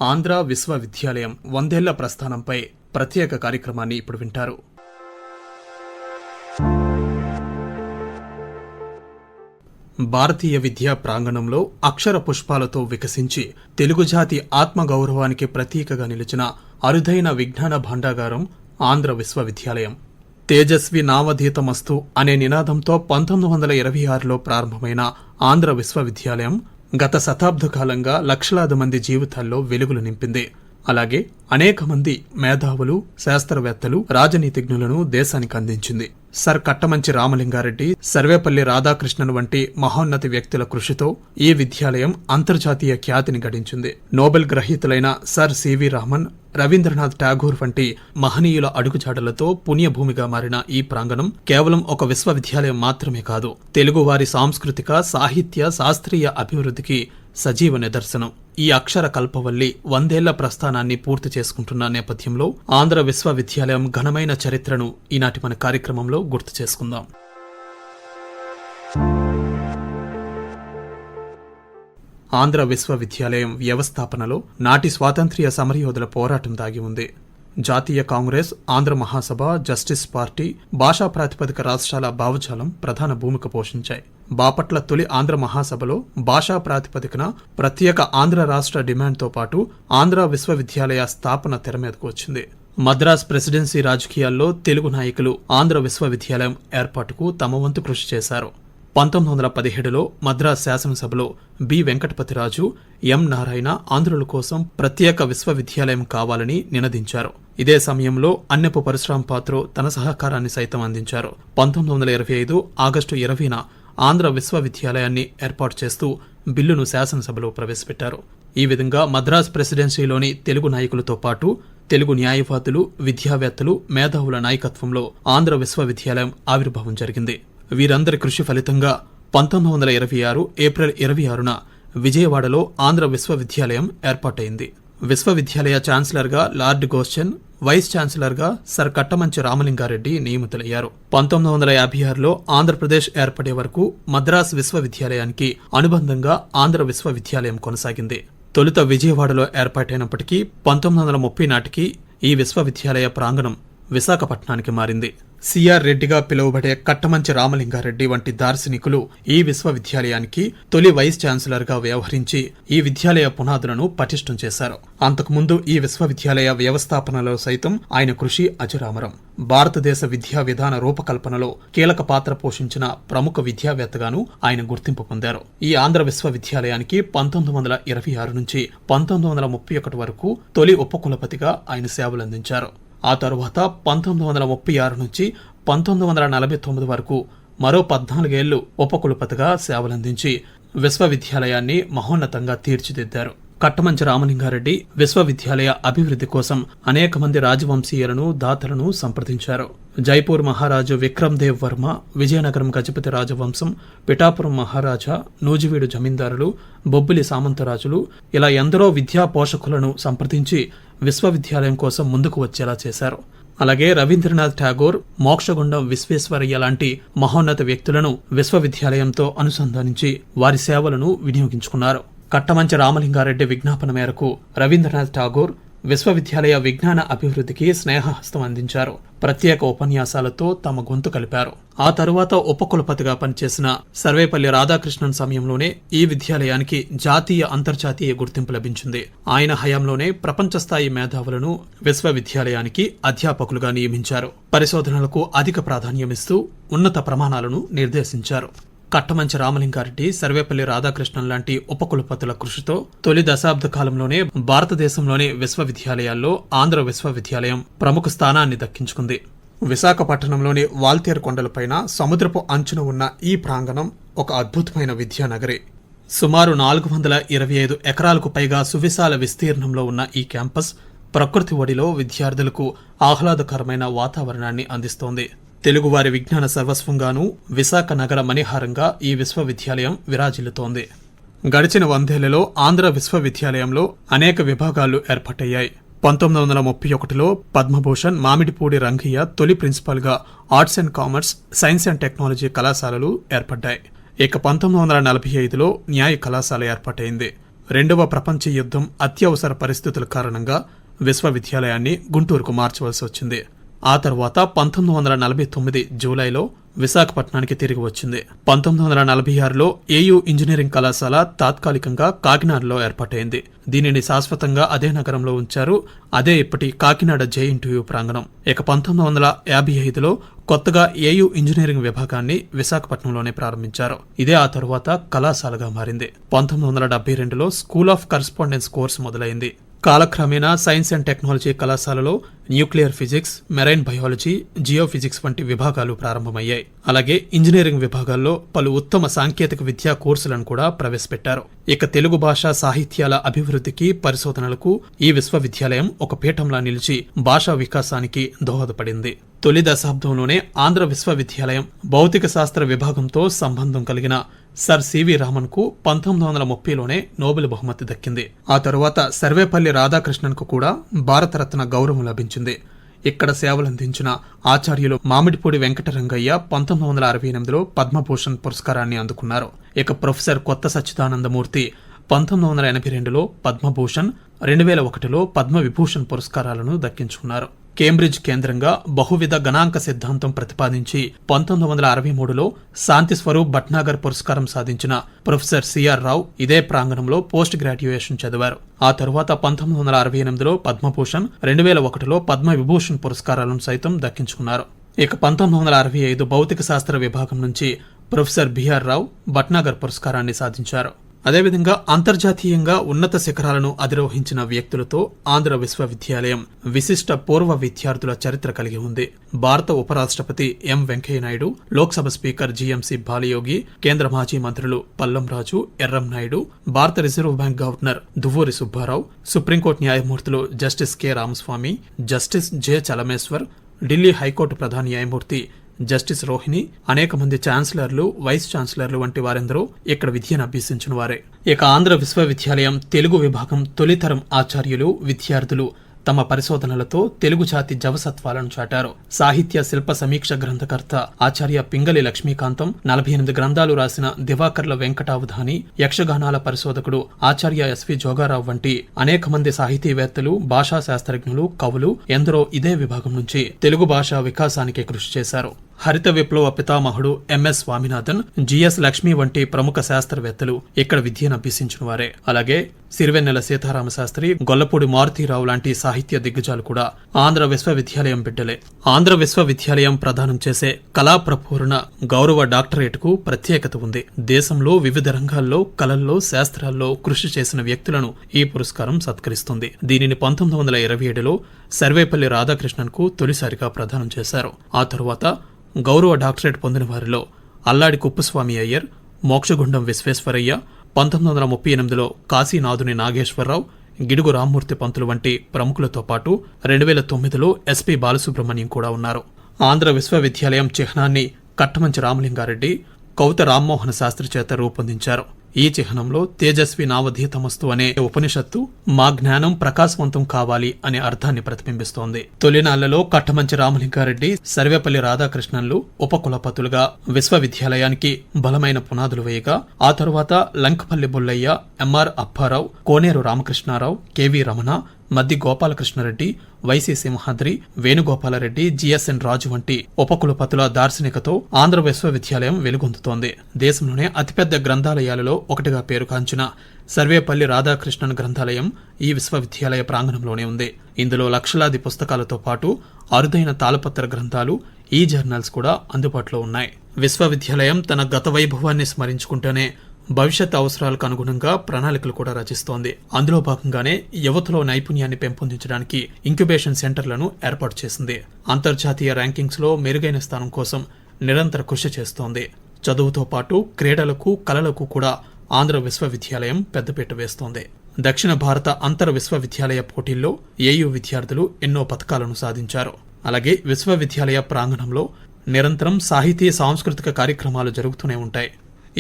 ఆంధ్ర విశ్వవిద్యాలయం 100 ఏళ్ల ప్రస్థానంపై ప్రత్యేక కార్యక్రమాన్ని ఇప్పుడు వింటారు. భారతీయ విద్యా ప్రాంగణంలో అక్షర పుష్పాలతో వికసించి తెలుగు జాతి ఆత్మగౌరవానికి ప్రతీకగా నిలిచిన అరుదైన విజ్ఞాన భాండాగారం ఆంధ్ర విశ్వవిద్యాలయం. తేజస్వి నావధీతమస్తు అనే నినాదంతో 1926లో ప్రారంభమైన ఆంధ్ర విశ్వవిద్యాలయం గత శతాబ్ద కాలంగా లక్షలాది మంది జీవితాల్లో వెలుగులు నింపింది. అలాగే అనేక మంది మేధావులు, శాస్త్రవేత్తలు, రాజనీతిజ్ఞులను దేశానికి అందించింది. సర్ కట్టమంచి రామలింగారెడ్డి, సర్వేపల్లి రాధాకృష్ణన్ వంటి మహోన్నత వ్యక్తుల కృషితో ఈ విద్యాలయం అంతర్జాతీయ ఖ్యాతిని గడించింది. నోబెల్ గ్రహీతలైన సర్ సివి రామన్, రవీంద్రనాథ్ ఠాగూర్ వంటి మహనీయుల అడుగుజాడలతో పుణ్యభూమిగా మారిన ఈ ప్రాంగణం కేవలం ఒక విశ్వవిద్యాలయం మాత్రమే కాదు, తెలుగువారి సాంస్కృతిక, సాహిత్య, శాస్త్రీయ అభివృద్ధికి సజీవ నిదర్శనం. ఈ అక్షర కల్పవల్లి 100 ఏళ్ల ప్రస్థానాన్ని పూర్తి చేసుకుంటున్న నేపథ్యంలో ఆంధ్ర విశ్వవిద్యాలయం ఘనమైన చరిత్రను ఈనాటి మన కార్యక్రమంలో గుర్తు చేసుకుందాం. ఆంధ్ర విశ్వవిద్యాలయం వ్యవస్థాపనలో నాటి స్వాతంత్ర్య సమరయోధుల పోరాటం దాగి ఉంది. జాతీయ కాంగ్రెస్, ఆంధ్ర మహాసభ, జస్టిస్ పార్టీ, భాషా ప్రాతిపదిక రాష్ట్రాల భావజాలం ప్రధాన భూమిక పోషించాయి. బాపట్ల తొలి ఆంధ్ర మహాసభలో భాషా ప్రాతిపదికన ప్రత్యేక ఆంధ్ర రాష్ట్ర డిమాండ్తో పాటు ఆంధ్ర విశ్వవిద్యాలయ స్థాపన తెరమీదకు వచ్చింది. మద్రాస్ ప్రెసిడెన్సీ రాజకీయాల్లో తెలుగు నాయకులు ఆంధ్ర విశ్వవిద్యాలయం ఏర్పాటుకు తమ వంతు కృషి చేశారు. 1917లో మద్రాస్ శాసనసభలో బి వెంకటపతిరాజు, ఎం నారాయణ ఆంధ్రుల కోసం ప్రత్యేక విశ్వవిద్యాలయం కావాలని నినదించారు. ఇదే సమయంలో అన్నెపు పరశురాం పాత్రో తన సహకారాన్ని సైతం అందించారు. 1925 ఆగస్టు 20న ఆంధ్ర విశ్వవిద్యాలయాన్ని ఏర్పాటు చేస్తూ బిల్లును శాసనసభలో ప్రవేశపెట్టారు. ఈ విధంగా మద్రాస్ ప్రెసిడెన్సీలోని తెలుగు నాయకులతో పాటు తెలుగు న్యాయవాదులు, విద్యావేత్తలు, మేధావుల నాయకత్వంలో ఆంధ్ర విశ్వవిద్యాలయం ఆవిర్భావం జరిగింది. వీరందరి కృషి ఫలితంగా 1926 ఏప్రిల్ 26న విజయవాడలో ఆంధ్ర విశ్వవిద్యాలయం ఏర్పాటైంది. విశ్వవిద్యాలయ ఛాన్సలర్గా లార్డ్ గోస్చెన్, వైస్ ఛాన్సలర్గా సర్ కట్టమంచి రామలింగారెడ్డి నియమితులయ్యారు. 1956లో ఆంధ్రప్రదేశ్ ఏర్పడే వరకు మద్రాస్ విశ్వవిద్యాలయానికి అనుబంధంగా ఆంధ్ర విశ్వవిద్యాలయం కొనసాగింది. తొలుత విజయవాడలో ఏర్పాటైనప్పటికీ 1930 నాటికి ఈ విశ్వవిద్యాలయ ప్రాంగణం విశాఖపట్నానికి మారింది. సిఆర్ రెడ్డిగా పిలువబడే కట్టమంచి రామలింగారెడ్డి వంటి దార్శనికులు ఈ విశ్వవిద్యాలయానికి తొలి వైస్ ఛాన్సలర్ గా వ్యవహరించి ఈ విద్యాలయ పునాదులను పటిష్టం చేశారు. అంతకుముందు ఈ విశ్వవిద్యాలయ వ్యవస్థాపనలో సైతం ఆయన కృషి అజరామరం. భారతదేశ విద్యా విధాన రూపకల్పనలో కీలక పాత్ర పోషించిన ప్రముఖ విద్యావేత్తగాను ఆయన గుర్తింపు పొందారు. ఈ ఆంధ్ర విశ్వవిద్యాలయానికి 1926 నుంచి 1931 వరకు తొలి ఉపకులపతిగా ఆయన సేవలందించారు. ఆ తరువాత 1936 నుంచి 1949 వరకు మరో 14 ఏళ్లు ఉపకులపతిగా సేవలందించి విశ్వవిద్యాలయాన్ని మహోన్నతంగా తీర్చిదిద్దారు. కట్టమంచి రామలింగారెడ్డి విశ్వవిద్యాలయ అభివృద్ధి కోసం అనేక మంది రాజవంశీయులను, దాతలను సంప్రదించారు. జైపూర్ మహారాజు విక్రమ్ దేవ్ వర్మ, విజయనగరం గజపతి రాజవంశం, పిఠాపురం మహారాజా, నూజివీడు జమీందారులు, బొబ్బిలి సామంతరాజులు ఇలా ఎందరో విద్యా పోషకులను సంప్రదించి విశ్వవిద్యాలయం కోసం ముందుకు వచ్చేలా చేశారు. అలాగే రవీంద్రనాథ్ ఠాగూర్, మోక్షగుండం విశ్వేశ్వరయ్య లాంటి మహోన్నత వ్యక్తులను విశ్వవిద్యాలయంతో అనుసంధానించి వారి సేవలను వినియోగించుకున్నారు. కట్టమంచి రామలింగారెడ్డి విజ్ఞాపన మేరకు రవీంద్రనాథ్ ఠాగూర్ విశ్వవిద్యాలయ విజ్ఞాన అభివృద్ధికి స్నేహహస్తం అందించారు. ప్రత్యేక ఉపన్యాసాలతో తమ గొంతు కలిపారు. ఆ తరువాత ఉపకులపతిగా పనిచేసిన సర్వేపల్లి రాధాకృష్ణన్ సమయంలోనే ఈ విద్యాలయానికి జాతీయ, అంతర్జాతీయ గుర్తింపు లభించింది. ఆయన హయాంలోనే ప్రపంచ స్థాయి మేధావులను విశ్వవిద్యాలయానికి అధ్యాపకులుగా నియమించారు. పరిశోధనలకు అధిక ప్రాధాన్యమిస్తూ ఉన్నత ప్రమాణాలను నిర్దేశించారు. కట్టమంచి రామలింగారెడ్డి, సర్వేపల్లి రాధాకృష్ణన్ లాంటి ఉపకులపతుల కృషితో తొలి దశాబ్ద కాలంలోనే భారతదేశంలోని విశ్వవిద్యాలయాల్లో ఆంధ్ర విశ్వవిద్యాలయం ప్రముఖ స్థానాన్ని దక్కించుకుంది. విశాఖపట్నంలోని వాల్తేరు కొండలపైన సముద్రపు అంచున ఉన్న ఈ ప్రాంగణం ఒక అద్భుతమైన విద్యానగరి. సుమారు 425 ఎకరాలకు పైగా సువిశాల విస్తీర్ణంలో ఉన్న ఈ క్యాంపస్ ప్రకృతి ఒడిలో విద్యార్థులకు ఆహ్లాదకరమైన వాతావరణాన్ని అందిస్తోంది. తెలుగువారి విజ్ఞాన సర్వస్వంగానూ విశాఖ నగర మణిహారంగా ఈ విశ్వవిద్యాలయం విరాజిల్లుతోంది. గడిచిన 100 ఏళ్లలో ఆంధ్ర విశ్వవిద్యాలయంలో అనేక విభాగాలు ఏర్పాటయ్యాయి. 1931లో పద్మభూషణ్ మామిడిపూడి రంగయ్య తొలి ప్రిన్సిపల్గా arts and commerce, science and technology కళాశాలలు ఏర్పడ్డాయి. ఇక 1945లో న్యాయ కళాశాల ఏర్పాటైంది. రెండవ ప్రపంచ యుద్ధం అత్యవసర పరిస్థితుల కారణంగా విశ్వవిద్యాలయాన్ని గుంటూరుకు మార్చవలసి వచ్చింది. ఆ తర్వాత 1949 జూలైలో విశాఖపట్నానికి తిరిగి వచ్చింది. 1946లో ఏయూ ఇంజనీరింగ్ కళాశాల తాత్కాలికంగా కాకినాడలో ఏర్పాటైంది. దీనిని శాశ్వతంగా అదే నగరంలో ఉంచారు. అదే ఇప్పటి కాకినాడ జేఎన్టీయూ ప్రాంగణం. ఇక 1955లో కొత్తగా ఏయూ ఇంజనీరింగ్ విభాగాన్ని విశాఖపట్నంలోనే ప్రారంభించారు. ఇదే ఆ తరువాత కళాశాలగా మారింది. 1972లో స్కూల్ ఆఫ్ కరస్పాండెన్స్ కోర్సు మొదలైంది. కాలక్రమేణా సైన్స్ అండ్ టెక్నాలజీ కళాశాలలో nuclear physics, marine biology, geophysics వంటి విభాగాలు ప్రారంభమయ్యాయి. అలాగే ఇంజనీరింగ్ విభాగాల్లో పలు ఉత్తమ సాంకేతిక విద్యా కోర్సులను కూడా ప్రవేశపెట్టారు. ఇక తెలుగు భాషా సాహిత్యాల అభివృద్ధికి, పరిశోధనలకు ఈ విశ్వవిద్యాలయం ఒక పీఠంలా నిలిచి భాషా వికాసానికి దోహదపడింది. తొలి దశాబ్దంలోనే ఆంధ్ర విశ్వవిద్యాలయం భౌతిక శాస్త్ర విభాగంతో సంబంధం కలిగిన సర్ సివి రామన్ కు 1930లోనే నోబెల్ బహుమతి దక్కింది. ఆ తరువాత సర్వేపల్లి రాధాకృష్ణన్ కు కూడా భారతరత్న గౌరవం లభించింది. ఇక్కడ సేవలందించిన ఆచార్యులు మామిడిపూడి వెంకటరంగయ్య 1968లో పద్మభూషణ్ పురస్కారాన్ని అందుకున్నారు. ఇక ప్రొఫెసర్ కొత్త సచ్చిదానందమూర్తి 1982లో పద్మభూషణ్, 2001లో పద్మవిభూషణ్ పురస్కారాలను దక్కించుకున్నారు. కేంబ్రిడ్జ్ కేంద్రంగా బహువిధ గణాంక సిద్ధాంతం ప్రతిపాదించి 1963లో శాంతి స్వరూప్ భట్నాగర్ పురస్కారం సాధించిన ప్రొఫెసర్ సిఆర్ రావు ఇదే ప్రాంగణంలో పోస్ట్ గ్రాడ్యుయేషన్ చదివారు. ఆ తరువాత 1968లో పద్మభూషణ్, 2001లో పద్మవిభూషణ్ పురస్కారాలను సైతం దక్కించుకున్నారు. ఇక 1965 భౌతిక శాస్త్ర విభాగం నుంచి ప్రొఫెసర్ బిఆర్ రావు భట్నాగర్ పురస్కారాన్ని సాధించారు. అదేవిధంగా అంతర్జాతీయంగా ఉన్నత శిఖరాలను అధిరోహించిన వ్యక్తులతో ఆంధ్ర విశ్వవిద్యాలయం విశిష్ట పూర్వ విద్యార్థుల చరిత్ర కలిగి ఉంది. భారత ఉపరాష్ట్రపతి M Venkaiah Naidu, Lok Sabha speaker GMC Balayogi, కేంద్ర మాజీ మంత్రులు పల్లంరాజు, ఎర్రంనాయుడు, భారత reserve bank governor Duvvuri Subbarao, supreme court న్యాయమూర్తులు justice K Ramaswamy, justice J Chelameswar, Delhi high court ప్రధాన న్యాయమూర్తి జస్టిస్ రోహిణి, అనేక మంది ఛాన్సలర్లు, వైస్ ఛాన్సలర్లు వంటి వారెందరూ ఇక్కడ విద్యను అభ్యసించిన వారే. ఇక ఆంధ్ర విశ్వవిద్యాలయం తెలుగు విభాగం తొలితరం ఆచార్యులు, విద్యార్థులు తమ పరిశోధనలతో తెలుగు జాతి జవసత్వాలను చాటారు. సాహిత్య శిల్ప సమీక్ష గ్రంథకర్త ఆచార్య పింగళి లక్ష్మీకాంతం, 48 గ్రంథాలు రాసిన దివాకర్ల వెంకటావధాని, యక్షగానాల పరిశోధకుడు ఆచార్య ఎస్వి జోగారావు వంటి అనేక మంది సాహితీవేత్తలు, భాషా శాస్త్రజ్ఞులు, కవులు ఎందరో ఇదే విభాగం నుంచి తెలుగు భాషా వికాసానికి కృషి చేశారు. హరిత విప్లవ పితామహుడు ఎంఎస్ స్వామినాథన్, జిఎస్ లక్ష్మి వంటి ప్రముఖ శాస్త్రవేత్తలు ఇక్కడ విద్యను అభ్యసించిన వారే. అలాగే సిరివెన్నెల సీతారామ శాస్త్రి, గొల్లపూడి మారుతీరావు లాంటి సాహిత్య దిగ్గజాలు కూడా ఆంధ్ర విశ్వవిద్యాలయం బిడ్డలే. ఆంధ్ర విశ్వవిద్యాలయం ప్రదానం చేసే కళాప్రపూర్ణ గౌరవ డాక్టరేట్కు ప్రత్యేకత ఉంది. దేశంలో వివిధ రంగాల్లో కళల్లో, శాస్త్రాల్లో కృషి చేసిన వ్యక్తులను ఈ పురస్కారం సత్కరిస్తుంది. దీనిని 1927లో సర్వేపల్లి రాధాకృష్ణన్ కు తొలిసారిగా ప్రదానం చేశారు. ఆ తరువాత గౌరవ డాక్టరేట్ పొందిన వారిలో అల్లాడి కుప్పస్వామి అయ్యర్, మోక్షగుండం విశ్వేశ్వరయ్య, 1938లో కాశీనాథుని నాగేశ్వరరావు, గిడుగు రామ్మూర్తి పంతులు వంటి ప్రముఖులతో పాటు 2009లో ఎస్పీ బాలసుబ్రహ్మణ్యం కూడా ఉన్నారు. ఆంధ్ర విశ్వవిద్యాలయం చిహ్నాన్ని కట్టమంచి రామలింగారెడ్డి, కౌత రామ్మోహన శాస్త్రి చేత రూపొందించారు. ఈ చిహ్నంలో తేజస్వి నావధీతమస్తు అనే ఉపనిషత్తు మా జ్ఞానం ప్రకాశవంతం కావాలి అనే అర్థాన్ని ప్రతిబింబిస్తోంది. తొలినాళ్లలో కట్టమంచి రామలింగారెడ్డి, సర్వేపల్లి రాధాకృష్ణన్లు ఉపకులపతులుగా విశ్వవిద్యాలయానికి బలమైన పునాదులు వేయగా, ఆ తరువాత లంకపల్లి బుల్లయ్య, ఎంఆర్ అప్పారావు, కోనేరు రామకృష్ణారావు, కెవి రమణ, మద్ది గోపాలకృష్ణారెడ్డి, వైసీ సింహాద్రి, వేణుగోపాలరెడ్డి, జిఎస్ఎన్ రాజు వంటి ఉపకులపతుల దార్శనికతో ఆంధ్ర విశ్వవిద్యాలయం వెలుగొందుతోంది. దేశంలోనే అతిపెద్ద గ్రంథాలయాలలో ఒకటిగా పేరుకాంచిన సర్వేపల్లి రాధాకృష్ణన్ గ్రంథాలయం ఈ విశ్వవిద్యాలయ ప్రాంగణంలోనే ఉంది. ఇందులో లక్షలాది పుస్తకాలతో పాటు అరుదైన తాళపత్ర గ్రంథాలు, ఈ జర్నల్స్ కూడా అందుబాటులో ఉన్నాయి. విశ్వవిద్యాలయం తన గత వైభవాన్ని స్మరించుకుంటూనే భవిష్యత్ అవసరాలకు అనుగుణంగా ప్రణాళికలు కూడా రచిస్తోంది. అందులో భాగంగానే యువతలో నైపుణ్యాన్ని పెంపొందించడానికి ఇంక్యుబేషన్ సెంటర్లను ఏర్పాటు చేసింది. అంతర్జాతీయ ర్యాంకింగ్స్ లో మెరుగైన స్థానం కోసం నిరంతర కృషి చేస్తోంది. చదువుతో పాటు క్రీడలకు, కళలకు కూడా ఆంధ్ర విశ్వవిద్యాలయం పెద్దపీట వేస్తోంది. దక్షిణ భారత అంతర్ విశ్వవిద్యాలయ పోటీల్లో ఏయూ విద్యార్థులు ఎన్నో పతకాలను సాధించారు. అలాగే విశ్వవిద్యాలయ ప్రాంగణంలో నిరంతరం సాహితీ, సాంస్కృతిక కార్యక్రమాలు జరుగుతూనే ఉంటాయి.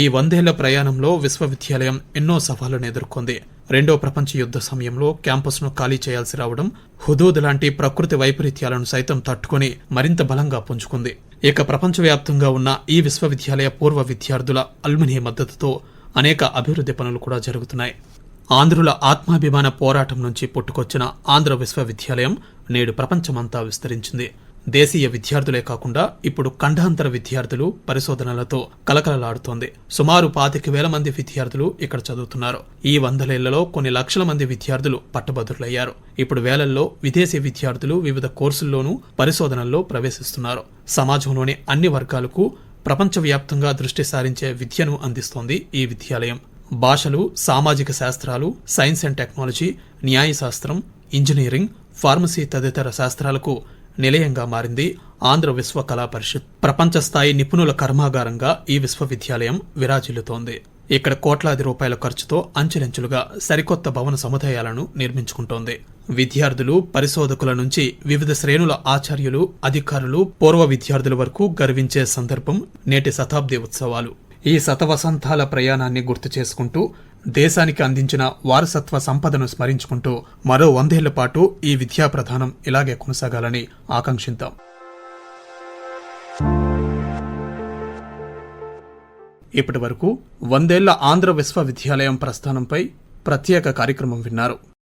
ఈ 100 ఏళ్ల ప్రయాణంలో విశ్వవిద్యాలయం ఎన్నో సవాళ్లను ఎదుర్కొంది. రెండో ప్రపంచ యుద్ధ సమయంలో క్యాంపస్ను ఖాళీ చేయాల్సి రావడం, హుదూద్ లాంటి ప్రకృతి వైపరీత్యాలను సైతం తట్టుకుని మరింత బలంగా పుంజుకుంది. ఇక ప్రపంచవ్యాప్తంగా ఉన్న ఈ విశ్వవిద్యాలయ పూర్వ విద్యార్థుల అల్మినీ మద్దతుతో అనేక అభివృద్ధి పనులు కూడా జరుగుతున్నాయి. ఆంధ్రుల ఆత్మాభిమాన పోరాటం నుంచి పుట్టుకొచ్చిన ఆంధ్ర విశ్వవిద్యాలయం నేడు ప్రపంచమంతా విస్తరించింది. దేశీయ విద్యార్థులే కాకుండా ఇప్పుడు ఖండాంతర విద్యార్థులు పరిశోధనలతో కలకలలాడుతోంది. సుమారు 25,000 మంది విద్యార్థులు ఇక్కడ చదువుతున్నారు. ఈ 100 కొన్ని లక్షల మంది విద్యార్థులు పట్టభద్రులయ్యారు. ఇప్పుడు వేలల్లో విదేశీ విద్యార్థులు వివిధ కోర్సుల్లోనూ పరిశోధనల్లో ప్రవేశిస్తున్నారు. సమాజంలోని అన్ని వర్గాలకు ప్రపంచవ్యాప్తంగా దృష్టి సారించే విద్యను అందిస్తోంది ఈ విద్యాలయం. భాషలు, సామాజిక శాస్త్రాలు, సైన్స్ అండ్ టెక్నాలజీ, న్యాయశాస్త్రం, ఇంజనీరింగ్, ఫార్మసీ తదితర శాస్త్రాలకు నిలయంగా మారింది ఆంధ్ర విశ్వ కళా పరిషత్. ప్రపంచ స్థాయి నిపుణుల కర్మాగారంగా ఈ విశ్వవిద్యాలయం విరాజిల్లుతోంది. ఇక్కడ కోట్లాది రూపాయల ఖర్చుతో అంచెలంచెలుగా సరికొత్త భవన సముదాయాలను నిర్మించుకుంటోంది. విద్యార్థులు, పరిశోధకుల నుంచి వివిధ శ్రేణుల ఆచార్యులు, అధికారులు, పూర్వ విద్యార్థుల వరకు గర్వించే సందర్భం నేటి శతాబ్ది ఉత్సవాలు. ఈ శతవసంతాల ప్రయాణాన్ని గుర్తు చేసుకుంటూ, దేశానికి అందించిన వారసత్వ సంపదను స్మరించుకుంటూ మరో 100 ఏళ్ల పాటు ఈ విద్యా ప్రధానం ఇలాగే కొనసాగాలని ఆకాంక్షిద్దాం. ఇప్పటి వరకు 100 ఏళ్ల ఆంధ్ర విశ్వవిద్యాలయం ప్రస్థానంపై ప్రత్యేక కార్యక్రమం విన్నారు.